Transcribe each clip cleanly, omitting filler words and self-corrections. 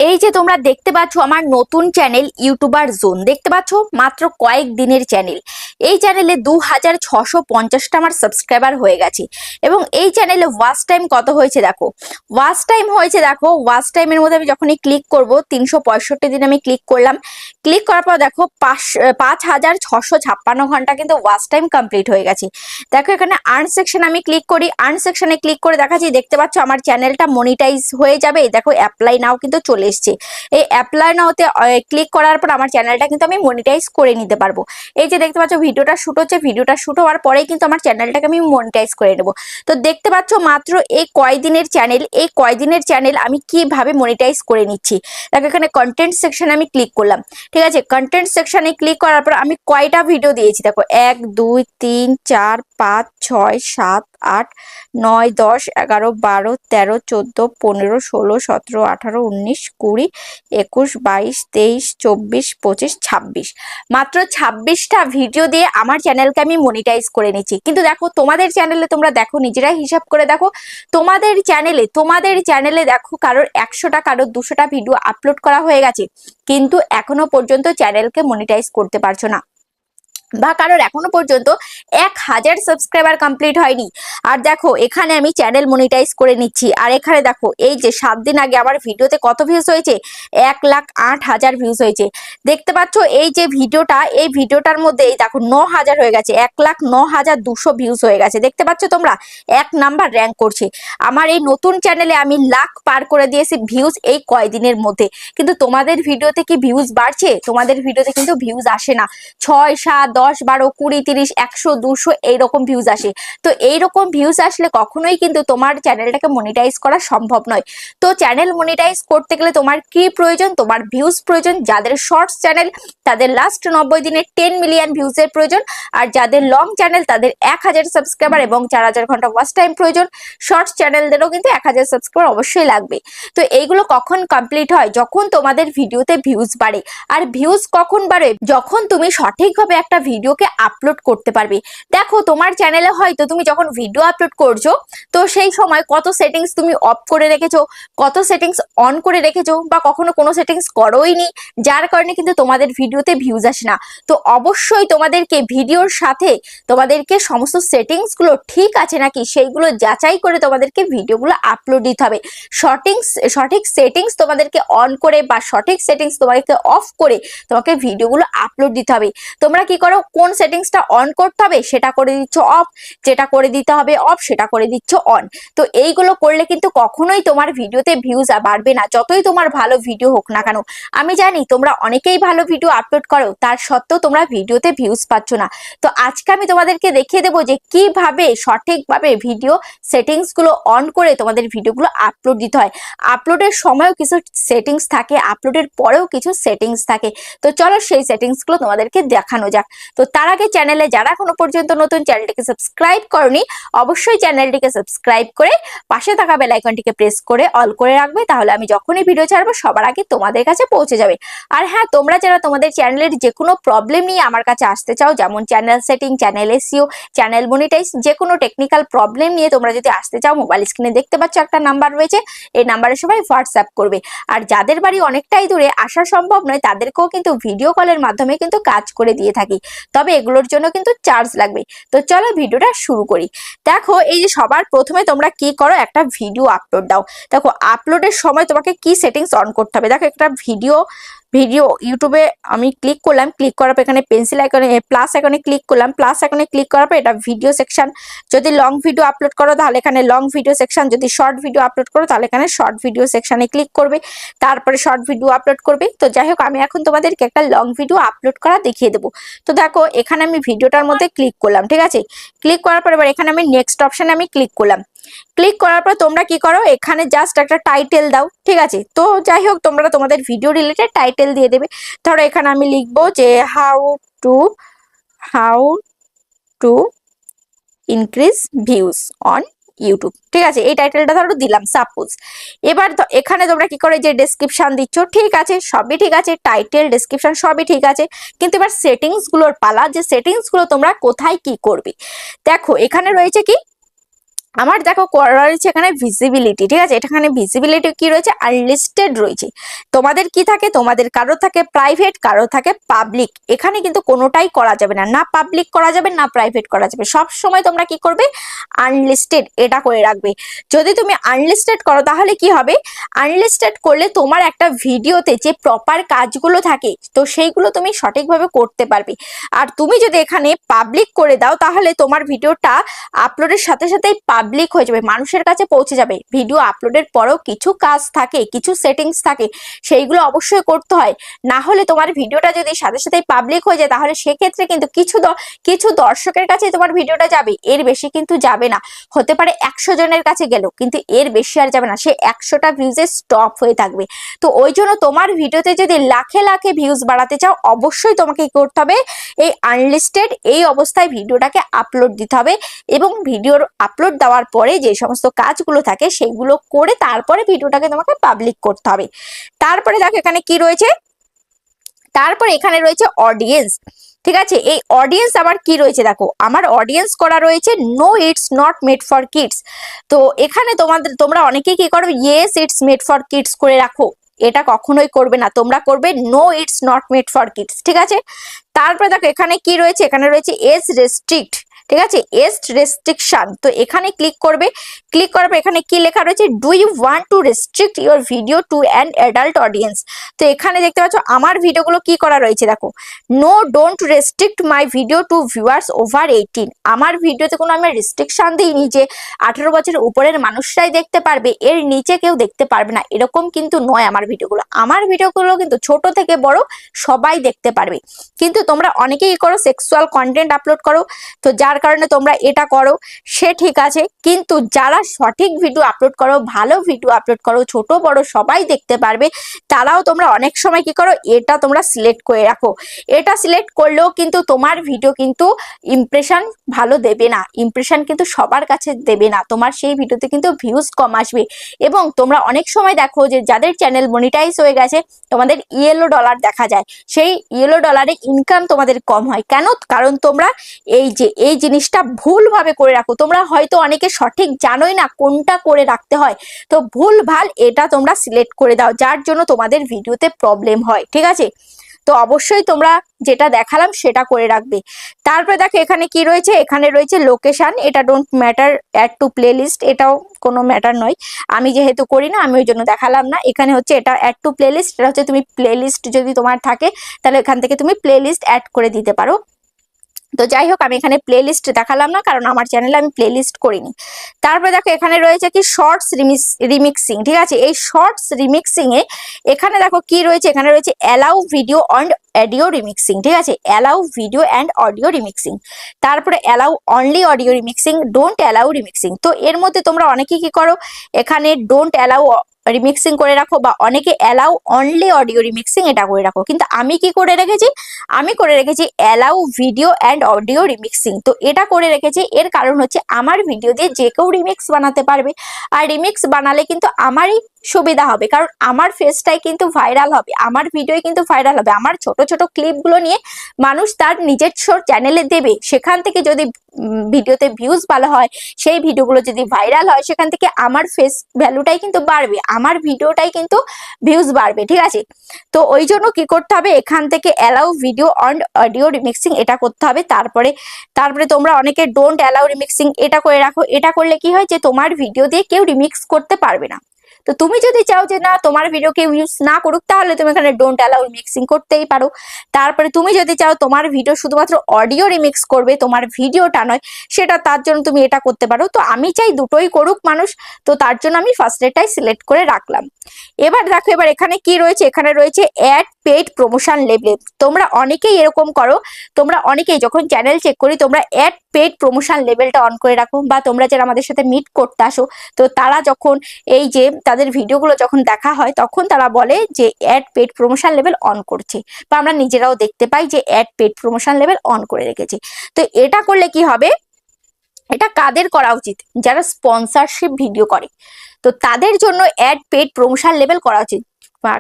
এই যে তোমরা দেখতে পাচ্ছ আমার নতুন চ্যানেল ইউটিউবার জোন দেখতে পাচ্ছ, মাত্র কয়েক দিনের চ্যানেল। এই চ্যানেলে 2650টা আমার সাবস্ক্রাইবার হয়ে গেছে এবং এই চ্যানেলে ওয়াচ টাইম কত হয়েছে দেখো। ওয়াচ টাইমের মধ্যে আমি যখনই ক্লিক করব 365 দিন আমি ক্লিক করলাম। ক্লিক করার পর দেখো 5656 ঘন্টা কিন্তু ওয়াচ টাইম কমপ্লিট হয়ে গেছে। দেখো এখানে আর্ন সেকশন আমি ক্লিক করি, আর্ন সেকশনে ক্লিক করে দেখাচ্ছি, দেখতে পাচ্ছ আমার চ্যানেলটা মনিটাইজ হয়ে যাবে। দেখো অ্যাপ্লাই নাও কিন্তু চলে এসছে। এই অ্যাপ্লাই নাওতে ক্লিক করার পর আমার চ্যানেলটা কিন্তু আমি মনিটাইজ করে নিতে পারবো। এই যে দেখতে পাচ্ছ ভিডিওটা শুট হচ্ছে, ভিডিওটা শুট হওয়ার পরেই কিন্তু আমার চ্যানেলটাকে আমি মনিটাইজ করে নেবো। তো দেখতে পাচ্ছ মাত্র এই কয়দিনের চ্যানেল আমি কিভাবে মনিটাইজ করে নিচ্ছি। দেখো এখানে কন্টেন্ট সেকশনে আমি ক্লিক করলাম, ঠিক আছে। কন্টেন্ট সেকশনে ক্লিক করার পর আমি কয়টা ভিডিও দিয়েছি দেখো, 1 2 3 4 5 6 7 8 9 10 11 12 13 14 15 16 17 18 19 20 21 22 23 24 25 26, মাত্র 26টা ভিডিও দিয়ে আমার চ্যানেলকে আমি মনিটাইজ করে নিচ্ছি। কিন্তু দেখো তোমাদের চ্যানেলে তোমরা দেখো, নিজেরাই হিসাব করে দেখো, তোমাদের চ্যানেলে দেখো কারোর 100টা কারোর 200টা ভিডিও আপলোড করা হয়ে গেছে, কিন্তু এখনো পর্যন্ত চ্যানেলকে মনিটাইজ করতে পারছো না, বা কারোর এখনো পর্যন্ত 1000 সাবস্ক্রাইবার কমপ্লিট হয়নি। আর দেখো এখানে আমি চ্যানেল মনিটাইজ করে নিচ্ছি, আর এখানে দেখো এই যে 7 দিন আগে আমার ভিডিওতে কত ভিউজ হয়েছে, 1,08,000 ভিউজ হয়েছে। দেখতে পাচ্ছ এই যে এই ভিডিওটার মধ্যে এই দেখো 9000 হয়ে গেছে, 1,09,200 ভিউজ হয়ে গেছে। দেখতে পাচ্ছ তোমরা, 1 নাম্বার র্যাঙ্ক করছে। আমার এই নতুন চ্যানেলে আমি লাখ পার করে দিয়েছি ভিউজ এই কয়দিনের মধ্যে। কিন্তু তোমাদের ভিডিওতে কি ভিউজ বাড়ছে? তোমাদের ভিডিওতে কিন্তু ভিউজ আসে না। 6 7 10 12 20 30 100 200 এইরকম ভিউজ আসে। তো এইরকম ভিউজ আসলে কখনোই কিন্তু তোমার চ্যানেলটাকে মনিটাইজ করা সম্ভব নয়। তো চ্যানেল মনিটাইজ করতে গেলে তোমার কি প্রয়োজন? তোমার ভিউজ প্রয়োজন। যাদের শর্টস চ্যানেল তাদের লাস্ট 90 দিনে 10 মিলিয়ন ভিউজের প্রয়োজন, আর যাদের লং চ্যানেল তাদের 1000 সাবস্ক্রাইবার এবং 4000 ঘন্টা ওয়াচ টাইম প্রয়োজন। শর্টস চ্যানেলদেরও কিন্তু 1000 সাবস্ক্রাইবার অবশ্যই লাগবে। তো এইগুলো কখন কমপ্লিট হয়? যখন তোমাদের ভিডিওতে ভিউজ বাড়ে। আর ভিউজ কখন বাড়ে? যখন তুমি সঠিকভাবে একটা ভিডিওকে আপলোড করতে পারবে। দেখো তোমার চ্যানেলে হয়তো তুমি যখন ভিডিও আপলোড করছো, তো সেই সময় কত সেটিংস তুমি অফ করে রেখেছো, কত সেটিংস অন করে রেখেছো, বা কখনো কোনো সেটিংস করোই নি, যার কারণে কিন্তু তোমাদের ভিডিওতে ভিউজ আসে না। তো অবশ্যই তোমাদেরকে ভিডিওর সাথে তোমাদেরকে সমস্ত সেটিংস গুলো ঠিক আছে নাকি সেইগুলো যাচাই করে তোমাদেরকে ভিডিওগুলো আপলোড দিতে হবে। সঠিক সেটিংস তোমাদেরকে অন করে বা সঠিক সেটিংস তোমাদেরকে অফ করে তোমাকে ভিডিওগুলো আপলোড দিতে হবে। তোমরা কি করো, কোন সেটিংসটা অন করতে হবে সেটা করে দিচ্ছ অফ, যেটা করে দিতে হবে অফ সেটা করে দিচ্ছ অন। তো এইগুলো করলে কিন্তু কখনোই তোমার ভিডিওতে ভিউজ বাড়বে না, যতই তোমার ভালো ভিডিও হোক না কেন। আমি জানি তোমরা অনেকেই ভালো ভিডিও আপলোড করো, তার সত্ত্বেও তোমরা ভিডিওতে ভিউজ পাচ্ছ না। তো আজকে আমি তোমাদেরকে দেখিয়ে দেবো যে কিভাবে সঠিকভাবে ভিডিও সেটিংস গুলো অন করে তোমাদের ভিডিওগুলো আপলোড দিতে হয়। আপলোডের সময়ও কিছু সেটিংস থাকে, আপলোডের পরেও কিছু সেটিংস থাকে। তো চলো সেই সেটিংস গুলো তোমাদেরকে দেখানো যাক। তো তার আগে চ্যানেলে যারা এখনো পর্যন্ত নতুন, চ্যানেলটিকে সাবস্ক্রাইব করনি, অবশ্যই চ্যানেলটিকে সাবস্ক্রাইব করে পাশে থাকা বেল আইকনটিকে প্রেস করে অল করে রাখবে, তাহলে আমি যখনই ভিডিও ছাড়বো সবার আগে তোমাদের কাছে পৌঁছে যাবে। আর হ্যাঁ, তোমরা যারা তোমাদের চ্যানেলের যে কোনো প্রবলেম নিয়ে আমার কাছে আসতে চাও, যেমন channel setting, channel SEO, channel monetize, যে কোনো টেকনিক্যাল প্রবলেম নিয়ে তোমরা যদি আসতে চাও, মোবাইল স্ক্রিনে দেখতে পাচ্ছ একটা নাম্বার রয়েছে, এই নাম্বারে সবাই হোয়াটসঅ্যাপ করবে। আর যাদের বাড়ি অনেকটাই দূরে আসা সম্ভব নয়, তাদেরকেও কিন্তু ভিডিও কলের মাধ্যমে কিন্তু কাজ করে দিয়ে থাকি, তবে এগুলোর জন্য কিন্তু চার্জ লাগবে। তো চলো ভিডিওটা শুরু করি। দেখো এই যে সবার প্রথমে তোমরা কি করো, একটা ভিডিও আপলোড দাও। দেখো আপলোডের সময় তোমাকে কি সেটিংস অন করতে হবে। দেখো একটা ভিডিও ইউটিউবে আমি ক্লিক করলাম, ক্লিক করার পর এখানে পেন্সিল আইকনে প্লাস আইকনে ক্লিক করলাম, প্লাস আইকনে ক্লিক করার পর এটা ভিডিও সেকশন। যদি লং ভিডিও আপলোড করো তাহলে এখানে লং ভিডিও সেকশন, যদি শর্ট ভিডিও আপলোড করো তাহলে এখানে শর্ট ভিডিও সেকশনে ক্লিক করবে, তারপরে শর্ট ভিডিও আপলোড করবে। তো যাই হোক, আমি এখন তোমাদেরকে একটা লং ভিডিও আপলোড করা দেখিয়ে দেবো। তো দেখো এখানে আমি ভিডিওটার মধ্যে ক্লিক করলাম, ঠিক আছে। ক্লিক করার পর এবার এখানে আমি নেক্সট অপশনে আমি ক্লিক করলাম। ক্লিক করার পর তোমরা কি করো, এখানে জাস্ট একটা টাইটেল দাও, ঠিক আছে। তো যাই হোক, তোমরা তোমাদের ভিডিও রিলেটেড টাইটেল দিয়ে দেবে। ধরো এখানে আমি লিখবো যে how to increase views on YouTube, ঠিক আছে। এই টাইটেলটা ধরো দিলাম সাপোজ। এবার এখানে তোমরা কি করে যে ডেসক্রিপশন দিচ্ছ, ঠিক আছে, সবই ঠিক আছে, টাইটেল ডেসক্রিপশন সবই ঠিক আছে। কিন্তু এবার সেটিংস গুলোর পালা, যে সেটিংস গুলো তোমরা কোথায় কি করবে। দেখো এখানে রয়েছে কি আমার দেখো করা রয়েছে এখানে ভিজিবিলিটি, ঠিক আছে, এখানে ভিজিবিলিটি কি রয়েছে, আনলিস্টেড রয়েছে। তোমাদের কি থাকে, তোমাদের কারো থাকে প্রাইভেট, কারো থাকে পাবলিক। এখানে কিন্তু কোনোটাই করা যাবে না, না পাবলিক করা যাবে না প্রাইভেট করা যাবে, সব সময় তোমরা কি করবে, আনলিস্টেড এটা করে রাখবে। যদি তুমি আনলিস্টেড করো তাহলে কি হবে, আনলিস্টেড করলে তোমার একটা ভিডিওতে যে প্রপার কাজগুলো থাকে তো সেইগুলো তুমি সঠিকভাবে করতে পারবে। আর তুমি যদি এখানে পাবলিক করে দাও তাহলে তোমার ভিডিওটা আপলোডের সাথে সাথেই পাবলিক হয়ে যাবে, মানুষের কাছে পৌঁছে যাবে। ভিডিও আপলোডের পরেও কিছু কাজ থাকে, কিছু সেটিংস থাকে, সেইগুলো অবশ্যই করতে হয়। না হলে তোমার ভিডিওটা যদি সাথে সাথেই পাবলিক হয়ে যায় তাহলে সেক্ষেত্রে কিন্তু কিছু দর্শকের কাছে তোমার ভিডিওটা যাবে, এর বেশি কিন্তু যাবে না। হতে পারে 100 জনের কাছে গেল, কিন্তু এর বেশি আর যাবে না, সে 100টা ভিউজে স্টপ হয়ে থাকবে। তো ওই জন্য তোমার ভিডিওতে যদি লাখে লাখে ভিউজ বাড়াতে চাও অবশ্যই তোমাকে কি করতে হবে, এই আনলিস্টেড এই অবস্থায় ভিডিওটাকে আপলোড দিতে হবে। এবং ভিডিওর আপলোড দেওয়ার পরে যে সমস্ত কাজগুলো থাকে সেইগুলো করে তারপরে ভিডিওটাকে তোমাকে পাবলিক করতে হবে। তারপরে দেখো এখানে কি রয়েছে, তারপরে এখানে রয়েছে অডিয়েন্স, ঠিক আছে। এই অডিয়েন্স আমার কি রয়েছে দেখো, আমার অডিয়েন্স করা রয়েছে no it's not made for kids. তো এখানে তোমরা অনেকেই কি করবে, yes it's made for kids করে রাখো, এটা কখনোই করবে না, তোমরা করবে no it's not made for kids, ঠিক আছে। তারপরে দেখো এখানে কি রয়েছে, এখানে রয়েছে এজ রেস্ট্রিক্ট, ঠিক আছে, এজ রেস্ট্রিকশন। তো এখানে ক্লিক করবে, ক্লিক করার পর এখানে কি লেখা রয়েছে, do you want to restrict your video to an adult audience. তো এখানে দেখতে পাচ্ছ আমার ভিডিওগুলো কি করা রয়েছে দেখো, no don't restrict my video to viewers over 18। আমার ভিডিওতে কোনো আমি রেস্ট্রিকশন দিইনি যে 18 বছরের উপরের মানুষরাই দেখতে পারবে, এর নিচে কেউ দেখতে পারবে না, এরকম কিন্তু নয়। আমার ভিডিওগুলো কিন্তু ছোট থেকে বড় সবাই দেখতে পারবে। কিন্তু তোমরা অনেকেই করো সেক্সুয়াল কন্টেন্ট আপলোড করো, তো যার কারণে তোমরা এটা করো, সে ঠিক আছে। কিন্তু যারা সঠিক ভিডিও আপলোড করো, ভালো ভিডিও আপলোড করো, ছোট বড় সবাই দেখতে পারবে, তারাও তোমরা অনেক সময় কি করো, এটা তোমরা সিলেক্ট করে রাখো। এটা সিলেক্ট করলেও কিন্তু তোমার ভিডিও কিন্তু ইমপ্রেশন ভালো দেবে না, ইমপ্রেশন কিন্তু সবার কাছে দেবে না, তোমার সেই ভিডিওতে কিন্তু ভিউজ কম আসবে। এবং তোমরা অনেক সময় দেখো যে যাদের চ্যানেল মনিটাইজ হয়ে গেছে তোমাদের ইয়েলো ডলার দেখা যায়, সেই ইয়েলো ডলারে ইনকাম তোমাদের কম হয় কেন, কারণ তোমরা এই জিনিসটা ভুলভাবে করে রাখো। তোমরা হয়তো অনেকে সঠিক জানোই না কোনটা করে রাখতে হয়, তো ভুলভাল এটা তোমরা সিলেক্ট করে দাও, যার জন্য তোমাদের ভিডিওতে প্রবলেম হয়, ঠিক আছে। তো অবশ্যই তোমরা যেটা দেখালাম সেটা করে রাখবে। তারপরে দেখো এখানে কি রয়েছে, এখানে রয়েছে লোকেশন, এটা don't matter, add to playlist, এটাও কোনো ম্যাটার নয়, আমি যেহেতু করি না আমি ওই জন্য দেখালাম না। এখানে হচ্ছে এটা অ্যাড টু প্লে লিস্ট, এটা হচ্ছে তুমি প্লে লিস্ট যদি তোমার থাকে তাহলে এখান থেকে তুমি প্লে লিস্ট অ্যাড করে দিতে পারো। তো যাই হোক আমি এখানে প্লে লিস্ট দেখালাম না কারণ আমার চ্যানেলে আমি প্লে লিস্ট করিনি। তারপরে দেখো এখানে রয়েছে কি শর্টস রিমিক্সিং, ঠিক আছে। এই শর্টস রিমিক্সিং এ এখানে দেখো কি রয়েছে, এখানে রয়েছে allow video and audio remixing, ঠিক আছে, allow video and audio remixing. তারপরে allow only audio remixing, don't allow remixing. তো এর মধ্যে তোমরা অনেকে কি করো, এখানে ডোন্ট অ্যালাউ রিমিক্সিং করে রাখো বা অনেকে অ্যালাউ অনলি অডিও রিমিক্সিং এটা করে রাখো। কিন্তু আমি কি করে রেখেছি, আমি করে রেখেছি allow video and audio remixing. তো এটা করে রেখেছি এর কারণ হচ্ছে আমার ভিডিও দিয়ে যে কেউ রিমিক্স বানাতে পারবে, আর রিমিক্স বানালে কিন্তু আমারই সুবিধা হবে, কারণ আমার ফেসটাই কিন্তু ভাইরাল হবে, আমার ভিডিও কিন্তু ভাইরাল হবে, আমার ছোট ছোট ক্লিপগুলো নিয়ে মানুষ তার নিজস্ব চ্যানেলে দেবে, সেখান থেকে যদি ভিডিওতে ভিউজ ভালো হয়, সেই ভিডিওগুলো যদি ভাইরাল হয় সেখান থেকে আমার ফেস ভ্যালুটাই কিন্তু বাড়বে, আমার ভিডিওটাই কিন্তু ভিউজ বাড়বে, ঠিক আছে। তো ওই জন্য কি করতে হবে, এখান থেকে allow video and audio remixing এটা করতে হবে। তারপরে তোমরা অনেকে ডোন্ট অ্যালাউ রিমিক্সিং এটা করে রাখো। এটা করলে কি হয় যে তোমার ভিডিও দিয়ে কেউ রিমিক্স করতে পারবে না। তো তুমি যদি চাও যে না তোমার ভিডিও কেউ ইউজ না করুক তাহলে তুমি এখানে ডোন্ট অ্যালাউ রিমিক্সিং করতেই পারো। তারপরে তুমি যদি চাও তোমার ভিডিও শুধুমাত্র অডিও রিমিক্স করবে, তোমার ভিডিওটা নয়, সেটা তার জন্য তুমি এটা করতে পারো। তো আমি চাই দুটোই করুক মানুষ, তো তার জন্য আমি ফার্স্ট এটাই সিলেক্ট করে রাখলাম। এবার দেখো এবার এখানে কি রয়েছে, এখানে রয়েছে অ্যাড পেইড প্রমোশন লেবেল। তোমরা অনেকেই এরকম করো, তোমরা অনেকেই যখন চ্যানেল চেক করি তোমরা অ্যাড পেইড প্রমোশন লেবেলটা অন করে রাখো, বা তোমরা যারা আমাদের সাথে মিট করতে আসো তো তারা যখন এই যে তাদের ভিডিওগুলো যখন দেখা হয় তখন তারা বলে যে অ্যাড পেইড প্রমোশন লেভেল অন করছে, বা আমরা নিজেরাও দেখতে পাই যে অ্যাড পেইড প্রমোশন লেভেল অন করে রেখেছে। তো এটা করলে কি হবে, এটা কাদের করা উচিত, যারা স্পন্সরশিপ ভিডিও করে তো তাদের জন্য অ্যাড পেইড প্রমোশন লেভেল করা উচিত।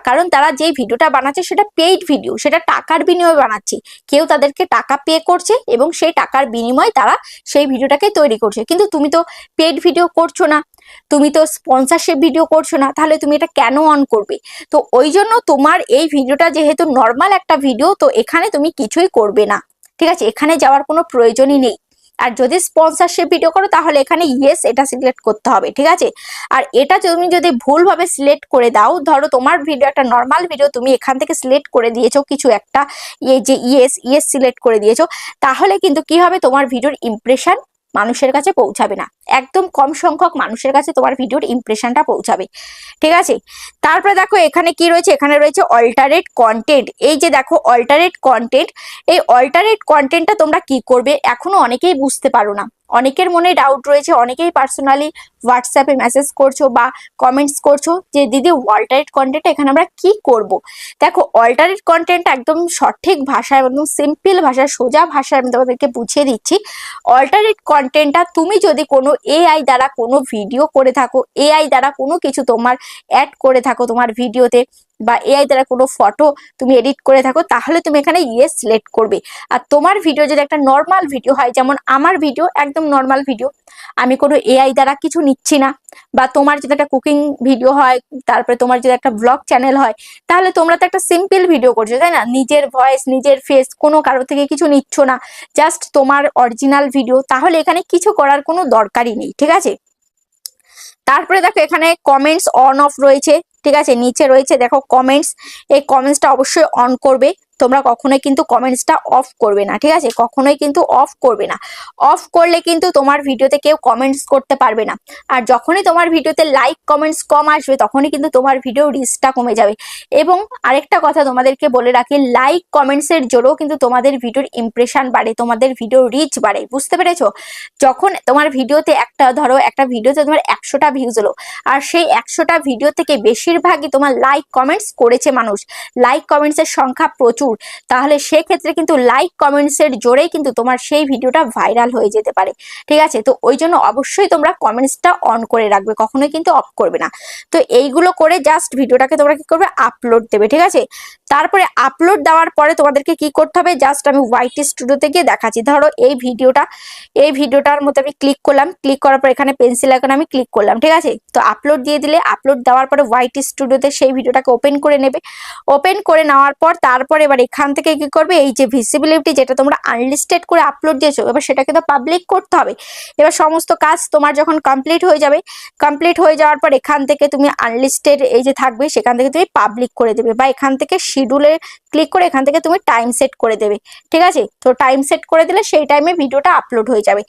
কারণ তারা যে ভিডিওটা বানাচ্ছে সেটা পেইড ভিডিও, সেটা টাকার বিনিময়ে বানাচ্ছে, কেউ তাদেরকে টাকা পে করছে এবং সেই টাকার বিনিময়ে তারা সেই ভিডিওটাকে তৈরি করছে। কিন্তু তুমি তো পেইড ভিডিও করছো না, তুমি তো স্পন্সরশিপ ভিডিও করছো না, তাহলে তুমি এটা কেন অন করবে? তো ওই জন্য তোমার এই ভিডিওটা যেহেতু নর্মাল একটা ভিডিও, তো এখানে তুমি কিছুই করবে না, ঠিক আছে? এখানে যাওয়ার কোনো প্রয়োজনই নেই। আর যদি স্পন্সরশিপ ভিডিও করো তাহলে এখানে ইয়েস এটা সিলেক্ট করতে হবে, ঠিক আছে? আর এটা তুমি যদি ভুলভাবে সিলেক্ট করে দাও, ধরো তোমার ভিডিও একটা নর্মাল ভিডিও, তুমি এখান থেকে সিলেক্ট করে দিয়েছো কিছু একটা, এই যে ইয়েস সিলেক্ট করে দিয়েছো, তাহলে কিন্তু কি হবে, তোমার ভিডিওর ইমপ্রেশন মানুষের কাছে পৌঁছাবে না, একদম কম সংখ্যক মানুষের কাছে তোমার ভিডিওর ইমপ্রেশনটা পৌঁছাবে, ঠিক আছে? তারপরে দেখো এখানে কি রয়েছে, এখানে রয়েছে অল্টারেট কন্টেন্ট। এই যে দেখো অল্টারেট কন্টেন্ট, এই অল্টারেট কন্টেন্টটা তোমরা কি করবে এখনো অনেকেই বুঝতে পারো না, অনেকের মনে ডাউট রয়েছে, অনেকেই পার্সোনালি হোয়াটসঅ্যাপে মেসেজ করছো বা কমেন্টস করছো যে দিদি অল্টারেট কন্টেন্ট এখানে আমরা কি করব। দেখো অল্টারেট কন্টেন্ট একদম সঠিক ভাষায়, একদম সিম্পল ভাষায়, সোজা ভাষায় আমি তোমাদেরকে বুঝিয়ে দিচ্ছি। অল্টারেট কন্টেন্টটা তুমি যদি কোনো এআই দ্বারা কোনো ভিডিও করে থাকো, এআই দ্বারা কোনো কিছু তোমার অ্যাড করে থাকো তোমার ভিডিওতে, বা এআই দ্বারা কোনো ফটো তুমি এডিট করে থাকো, তাহলে তুমি এখানে ইয়েস সিলেক্ট করবে। আর তোমার ভিডিও যদি একটা নর্মাল ভিডিও হয়, যেমন আমার ভিডিও একদম নর্মাল ভিডিও, আমি কোনো এআই দ্বারা কিছু নিচ্ছি না, বা তোমার যদি একটা কুকিং ভিডিও হয়, তারপরে তোমার যদি একটা ব্লগ চ্যানেল হয়, তাহলে তোমরা তো একটা সিম্পল ভিডিও করছো, তাই না? নিজের ভয়েস, নিজের ফেস, কোনো কারো থেকে কিছু নিচ্ছ না, জাস্ট তোমার অরিজিনাল ভিডিও, তাহলে এখানে কিছু করার কোনো দরকারই নেই, ঠিক আছে? তারপরে দেখো এখানে কমেন্টস অন অফ রয়েছে, ঠিক আছে? নিচে রয়েছে দেখো কমেন্টস, এই কমেন্টসটা অবশ্যই অন করবে, তোমরা কখনোই কিন্তু কমেন্টসটা অফ করবে না, ঠিক আছে? কখনোই কিন্তু অফ করবে না, অফ করলে কিন্তু তোমার ভিডিওতে কেউ কমেন্টস করতে পারবে না। আর যখনই তোমার ভিডিওতে লাইক কমেন্টস কম আসবে, তখনই কিন্তু তোমার ভিডিও রিচটা কমে যাবে। এবং আরেকটা কথা তোমাদেরকে বলে রাখি, লাইক কমেন্টসের জোরেও কিন্তু তোমাদের ভিডিওর ইমপ্রেশন বাড়ে, তোমাদের ভিডিও রিচ বাড়ে, বুঝতে পেরেছো? যখন তোমার ভিডিওতে একটা, ধরো একটা ভিডিওতে তোমার 100টা ভিউজ হলো, আর সেই 100টা ভিডিও থেকে বেশিরভাগই তোমার লাইক কমেন্টস করেছে মানুষ, লাইক কমেন্টসের সংখ্যা প্রচুর, তাহলে সেক্ষেত্রে কিন্তু লাইক কমেন্টসের জোরেই কিন্তু তোমার সেই ভিডিওটা ভাইরাল হয়ে যেতে পারে, ঠিক আছে? তো ওই জন্য অবশ্যই তোমরা কমেন্টসটা অন করে রাখবে, কখনোই কিন্তু অফ করবে না। তো এইগুলো করে জাস্ট ভিডিওটাকে তোমরা কি করবে, আপলোড দেবে, ঠিক আছে? তারপরে আপলোড দেওয়ার পরে তোমাদেরকে কি করতে হবে, জাস্ট আমি ওয়াইটি স্টুডিওতে গিয়ে দেখাচ্ছি। ধরো এই ভিডিওটার মধ্যে আমি ক্লিক করলাম, ক্লিক করার পর এখানে পেন্সিল আইকনে আমি ক্লিক করলাম, ঠিক আছে? তো আপলোড দিয়ে দিলে, আপলোড দেওয়ার পরে ওয়াইটি স্টুডিওতে সেই ভিডিওটাকে ওপেন করে নেবে, ওপেন করে নেওয়ার পর তারপর এবার এখান থেকে কি করবে, এই যে ভিজিবিলিটি যেটা তোমরা আনলিস্টেড করে আপলোড দিয়েছো, এবার সেটাকে তো পাবলিক করতে হবে। এবার সমস্ত কাজ তোমার যখন কমপ্লিট হয়ে যাবে, কমপ্লিট হয়ে যাওয়ার পর এখান থেকে তুমি আনলিস্টেড এই যে থাকবে, সেখান থেকে তুমি পাবলিক করে দেবে, বা এখান থেকে শিডিউলে ক্লিক করে এখান থেকে তুমি টাইম সেট করে দেবে, ঠিক আছে? তো টাইম সেট করে দিলে সেই টাইমে ভিডিওটা আপলোড হয়ে যাবে,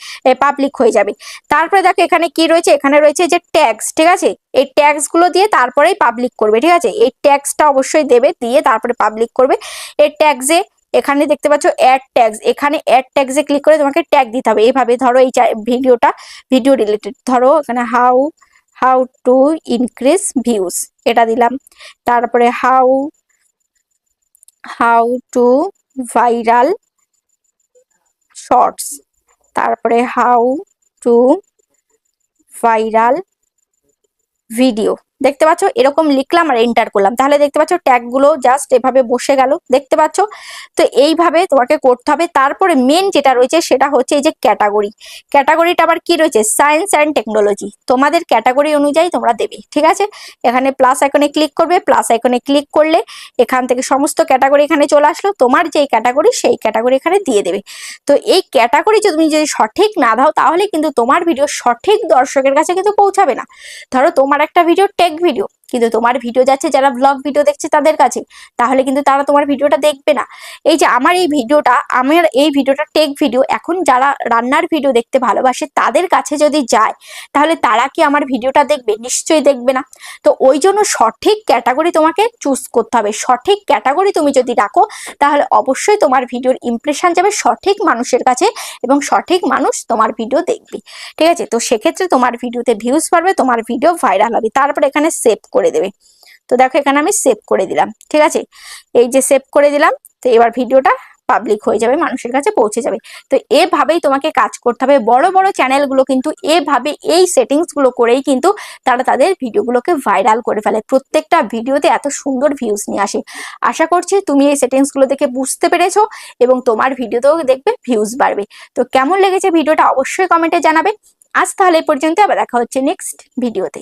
পাবলিক হয়ে যাবে। তারপরে দেখো এখানে কি রয়েছে, এখানে রয়েছে যে ট্যাগস, ঠিক আছে? এই ট্যাগস গুলো দিয়ে তারপরেই পাবলিক করবে, ঠিক আছে? এই ট্যাগসটা অবশ্যই দেবে, দিয়ে তারপরে পাবলিক করবে। এই ট্যাগসে এখানে দেখতে পাচ্ছ অ্যাড ট্যাগস, এখানে অ্যাড ট্যাগসে ক্লিক করে তোমাকে ট্যাগ দিতে হবে। এইভাবে ধরো এই ভিডিও রিলেটেড, ধরো এখানে হাউ টু ইনক্রিজ ভিউজ, এটা দিলাম। তারপরে হাউ টু ভাইরাল শর্টস, তারপরে হাউ টু ভাইরাল ভিডিও, দেখতে পাচ্ছ? এরকম লিখলাম আর এন্টার করলাম, তাহলে দেখতে পাচ্ছ ট্যাগ গুলো জাস্ট এভাবে বসে গেল, দেখতে পাচ্ছ? তো এইভাবে তোমাকে করতে হবে। তারপরে মেন যেটা রয়েছে সেটা হচ্ছে এই যে ক্যাটাগরিটা আবার কি রয়েছে, সায়েন্স অ্যান্ড টেকনোলজি, তোমাদের ক্যাটাগরি অনুযায়ী তোমরা দেবে, ঠিক আছে? এখানে প্লাস আইকনে ক্লিক করবে, প্লাস আইকনে ক্লিক করলে এখান থেকে সমস্ত ক্যাটাগরি এখানে চলে আসলো, তোমার যেই ক্যাটাগরি সেই ক্যাটাগরি এখানে দিয়ে দেবে। তো এই ক্যাটাগরি তুমি যদি সঠিক না দাও, তাহলে কিন্তু তোমার ভিডিও সঠিক দর্শকের কাছে কিন্তু পৌঁছাবে না। ধরো তোমার একটা ভিডিও টেক ভিডিও, কিন্তু তোমার ভিডিও যাচ্ছে যারা ব্লগ ভিডিও দেখছে তাদের কাছে, তাহলে কিন্তু তারা তোমার ভিডিওটা দেখবে না। এই যে আমার এই ভিডিওটা টেক ভিডিও, এখন যারা রান্নার ভিডিও দেখতে ভালোবাসে তাদের কাছে যদি যায়, তাহলে তারা কি আমার ভিডিওটা দেখবে? নিশ্চয়ই দেখবে না। তো ওই জন্য সঠিক ক্যাটাগরি তোমাকে চুজ করতে হবে, সঠিক ক্যাটাগরি তুমি যদি রাখো, তাহলে অবশ্যই তোমার ভিডিওর ইমপ্রেশন যাবে সঠিক মানুষের কাছে, এবং সঠিক মানুষ তোমার ভিডিও দেখবে, ঠিক আছে? তো সেক্ষেত্রে তোমার ভিডিওতে ভিউজ বাড়বে, তোমার ভিডিও ভাইরাল হবে। তারপরে এখানে সেভ করে দেবে। তো দেখো এখানে আমি সেভ করে দিলাম, ঠিক আছে? এই যে সেভ করে দিলাম। তো এবার ভিডিওটা পাবলিক হয়ে যাবে, মানুষের কাছে পৌঁছে যাবে। তো এভাবেই তোমাকে কাজ করতে হবে। বড় বড় চ্যানেলগুলো কিন্তু এভাবে এই সেটিংসগুলো করেই কিন্তু তারা তাদের ভিডিওগুলোকে ভাইরাল করে ফেলে, প্রত্যেকটা ভিডিওতে এত সুন্দর ভিউজ নিয়ে আসে। আশা করছি তুমি এই সেটিংসগুলো দেখে বুঝতে পেরেছো এবং তোমার ভিডিওতেও দেখবে ভিউজ বাড়বে। তো কেমন লেগেছে ভিডিওটা অবশ্যই কমেন্টে জানাবে। আজ তাহলে এই পর্যন্ত, আবার দেখা হচ্ছে নেক্সট ভিডিওতে।